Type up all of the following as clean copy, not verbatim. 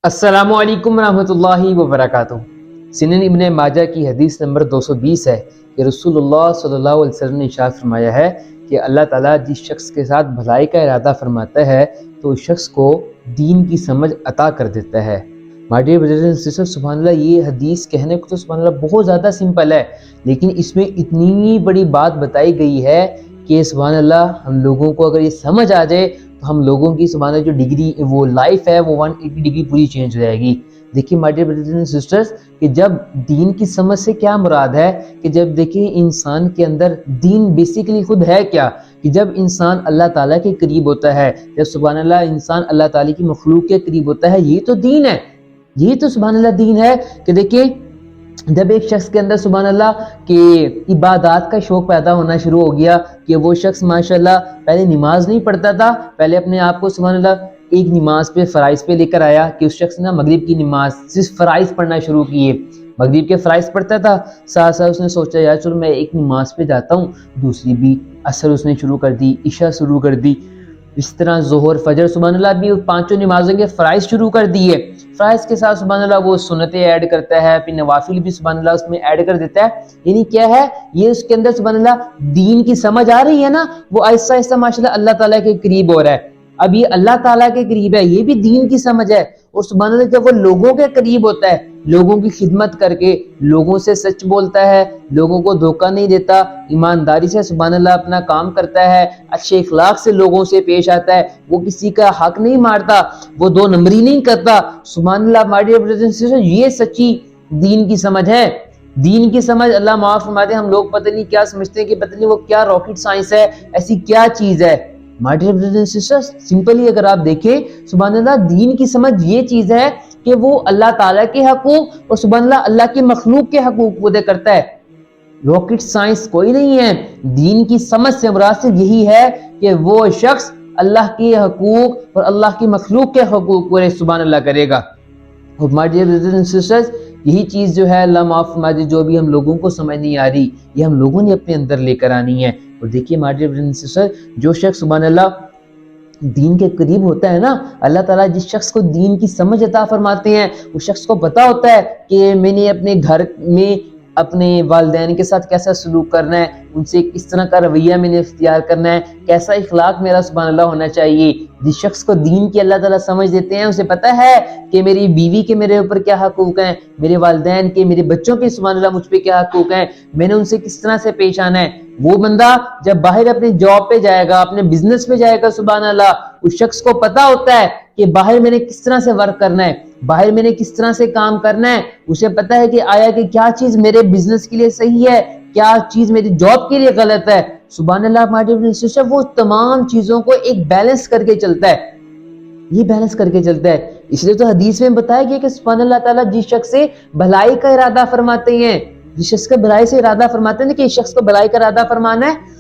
السلام علیکم ورحمۃ اللہ وبرکاتہ۔ سنن ابن ماجہ کی حدیث نمبر 220 ہے کہ رسول اللہ صلی اللہ علیہ وسلم نے ارشاد فرمایا ہے کہ اللہ تعالیٰ جس شخص کے ساتھ بھلائی کا ارادہ فرماتا ہے تو اس شخص کو دین کی سمجھ عطا کر دیتا ہے۔ مائی ڈیئر بردرز اینڈ سسٹرز، سبحان اللہ، یہ حدیث کہنے کو تو سبحان اللہ بہت زیادہ سمپل ہے، لیکن اس میں اتنی بڑی بات بتائی گئی ہے کہ سبحان اللہ ہم لوگوں کو اگر یہ سمجھ آ جائے تو ہم لوگوں کی سبحان اللہ جو ڈگری وہ لائف ہے وہ 180 ڈگری پوری چینج ہو جائے گی۔ دیکھیے مائی ڈیئر بردرز اینڈ سسٹرز کہ جب دین کی سمجھ سے کیا مراد ہے کہ جب دیکھیں انسان کے اندر دین بیسیکلی خود ہے کیا، کہ جب انسان اللہ تعالیٰ کے قریب ہوتا ہے، جب سبحان اللہ انسان اللہ تعالیٰ کی مخلوق کے قریب ہوتا ہے، یہ تو دین ہے، یہ تو سبحان اللہ دین ہے۔ کہ دیکھیں جب ایک شخص کے اندر سبحان اللہ کہ عبادات کا شوق پیدا ہونا شروع ہو گیا کہ وہ شخص ماشاءاللہ پہلے نماز نہیں پڑھتا تھا، پہلے اپنے آپ کو سبحان اللہ ایک نماز پہ فرائض پہ لے کر آیا کہ اس شخص نے مغرب کی نماز صرف فرائض پڑھنا شروع کیے، مغرب کے فرائض پڑھتا تھا، ساتھ ساتھ اس نے سوچا یار چلو میں ایک نماز پہ جاتا ہوں، دوسری بھی عصر اس نے شروع کر دی، عشاء شروع کر دی، اس طرح ظہر فجر سبحان اللہ بھی پانچوں نمازوں کے فرائض شروع کر دیے، فرائض کے ساتھ سبحان اللہ وہ سنتیں ایڈ کرتا ہے، پھر نوافل بھی سبحان اللہ اس میں ایڈ کر دیتا ہے۔ یعنی کیا ہے یہ اس کے اندر سبحان اللہ دین کی سمجھ آ رہی ہے نا، وہ آہستہ آہستہ ماشاءاللہ اللہ تعالیٰ کے قریب ہو رہا ہے۔ اب یہ اللہ تعالیٰ کے قریب ہے، یہ بھی دین کی سمجھ ہے، اور سبحان اللہ جب وہ لوگوں کے قریب ہوتا ہے، لوگوں کی خدمت کر کے لوگوں سے سچ بولتا ہے، لوگوں کو دھوکہ نہیں دیتا، ایمانداری سے سبحان اللہ اپنا کام کرتا ہے، اچھے اخلاق سے لوگوں سے پیش آتا ہے، وہ کسی کا حق نہیں مارتا، وہ دو نمبری نہیں کرتا، سبحان اللہ my dear brothers and sisters, یہ سچی دین کی سمجھ ہے۔ دین کی سمجھ اللہ معاف فرما دے، ہم لوگ پتہ نہیں کیا سمجھتے ہیں کہ پتہ نہیں وہ کیا راکٹ سائنس ہے، ایسی کیا چیز ہے۔ مائی dear brothers and sisters, simply اگر آپ دیکھیں سبحان اللہ دین کی سمجھ یہ چیز ہے کہ وہ اللہ تعالیٰ کے حقوق اور سبحان اللہ اللہ کی مخلوق کے حقوق پورے کرتا ہے۔ راکٹ سائنس کوئی نہیں ہے، دین کی سمجھ سے مراد صرف یہی ہے کہ وہ شخص اللہ کے حقوق اور اللہ کی مخلوق کے حقوق پورے سبحان اللہ کرے گا۔ اور مائی ڈیئر بردرز اینڈ سسٹرز، یہی چیز جو ہے اللہ معاف فرما دے جو بھی ہم لوگوں کو سمجھ نہیں آ رہی، یہ ہم لوگوں نے اپنے اندر لے کر آنی ہے۔ اور دیکھیے مائی ڈیئر بردرز اینڈ سسٹرز، جو شخص سبحان اللہ دین کے قریب ہوتا ہے نا، اللہ تعالیٰ جس شخص کو دین کی سمجھ عطا فرماتے ہیں، اس شخص کو پتا ہوتا ہے کہ میں نے اپنے گھر میں اپنے والدین کے ساتھ کیسا سلوک کرنا ہے، ان سے کس طرح کا رویہ میں نے اختیار کرنا ہے، کیسا اخلاق میرا سبحان اللہ ہونا چاہیے۔ جس شخص کو دین کی اللہ تعالیٰ سمجھ دیتے ہیں، اسے پتا ہے کہ میری بیوی کے میرے اوپر کیا حقوق ہیں، میرے والدین کے، میرے بچوں کے سبحان اللہ مجھ پہ کیا حقوق ہیں، میں نے ان سے کس طرح سے پیش آنا ہے۔ وہ بندہ جب باہر اپنے جاب پہ جائے گا، اپنے بزنس پہ جائے گا سبحان اللہ، اس شخص کو پتا ہوتا ہے کہ باہر میں نے کس طرح سے ورک کرنا ہے، باہر میں نے کس طرح سے کام کرنا ہے، اسے پتا ہے کہ آیا کہ کیا چیز میرے بزنس کے لیے صحیح ہے، کیا چیز میری جاب کے لیے غلط ہے۔ سبحان اللہ my dear brothers and sisters, وہ تمام چیزوں کو ایک بیلنس کر کے چلتا ہے، یہ بیلنس کر کے چلتا ہے۔ اس لیے تو حدیث میں بتایا گیا کہ سبحان اللہ تعالیٰ جس شخص سے بھلائی کا ارادہ فرماتے ہیں، جس شخص کا بھلائی سے ارادہ فرماتے ہیں کہ اس شخص کو بھلائی کا ارادہ فرمانا ہے،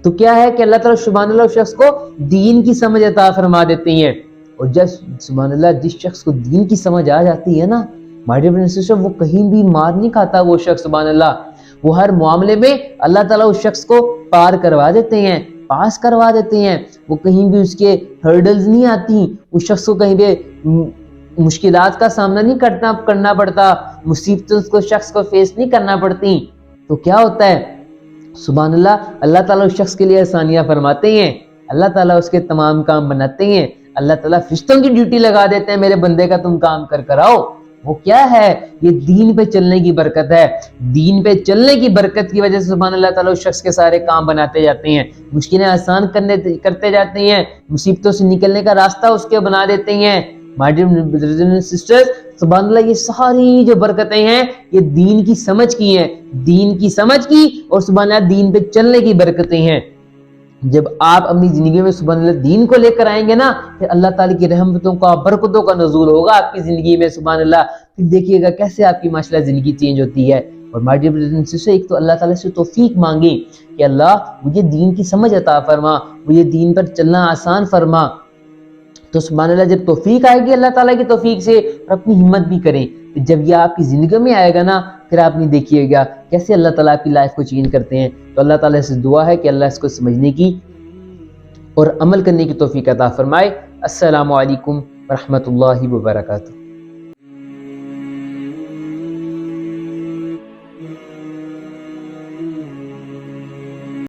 تو کیا ہے کہ اللہ تعالیٰ سبحان اللہ اس شخص کو دین کی سمجھ عطا فرما دیتے ہیں۔ اور جب سبحان اللہ جس شخص کو دین کی سمجھ آ جاتی ہے نا مائی ڈیئر بردرز اینڈ سسٹرز، وہ کہیں بھی مار نہیں کھاتا، وہ شخص سبحان اللہ وہ ہر معاملے میں اللہ تعالیٰ اس شخص کو پار کروا دیتے ہیں، پاس کروا دیتے ہیں، وہ کہیں بھی اس کے ہرڈلز نہیں آتی، اس شخص کو کہیں بھی مشکلات کا سامنا نہیں کرنا پڑتا، مصیبتوں کو شخص کو فیس نہیں کرنا پڑتی۔ تو کیا ہوتا ہے سبحان اللہ اللہ تعالیٰ اس شخص کے لیے آسانیاں فرماتے ہیں، اللہ تعالیٰ اس کے تمام کام بناتے ہیں، اللہ تعالیٰ فرشتوں کی ڈیوٹی لگا دیتے ہیں، میرے بندے کا تم کام کر آؤ۔ وہ کیا ہے؟ یہ دین پہ چلنے کی برکت ہے، دین پہ چلنے کی برکت کی وجہ سے سبحان اللہ تعالیٰ اس شخص کے سارے کام بناتے جاتے ہیں، مشکلیں آسان کرتے جاتے ہیں، مصیبتوں سے نکلنے کا راستہ اس کے بنا دیتے ہیں۔ مائی ڈیئر بردرز اینڈ سسٹرز، سبحان اللہ یہ ساری جو برکتیں ہیں یہ دین کی سمجھ کی ہیں، دین کی سمجھ کی اور سبحان اللہ دین پہ چلنے کی برکتیں ہیں۔ جب آپ اپنی زندگی میں سبحان اللہ دین کو لے کر آئیں گے نا، پھر اللہ تعالیٰ کی رحمتوں کا، برکتوں کا نزول ہوگا آپ کی زندگی میں سبحان اللہ، پھر دیکھیے گا کیسے آپ کی ماشاءاللہ زندگی چینج ہوتی ہے۔ اور مائی ڈیئر بردرز اینڈ سسٹرز، ایک تو اللہ تعالیٰ سے توفیق مانگیں کہ اللہ مجھے دین کی سمجھ عطا فرما، مجھے دین پر چلنا آسان فرما۔ تو سبحان اللہ جب توفیق آئے گی اللہ تعالیٰ کی توفیق سے، اور اپنی ہمت بھی کریں، جب یہ آپ کی زندگی میں آئے گا نا، پھر آپ نے دیکھیے گا کیسے اللہ تعالیٰ آپ کی لائف کو چینج کرتے ہیں۔ تو اللہ تعالیٰ سے دعا ہے کہ اللہ اس کو سمجھنے کی اور عمل کرنے کی توفیق عطا فرمائے۔ السلام علیکم ورحمۃ اللہ وبرکاتہ۔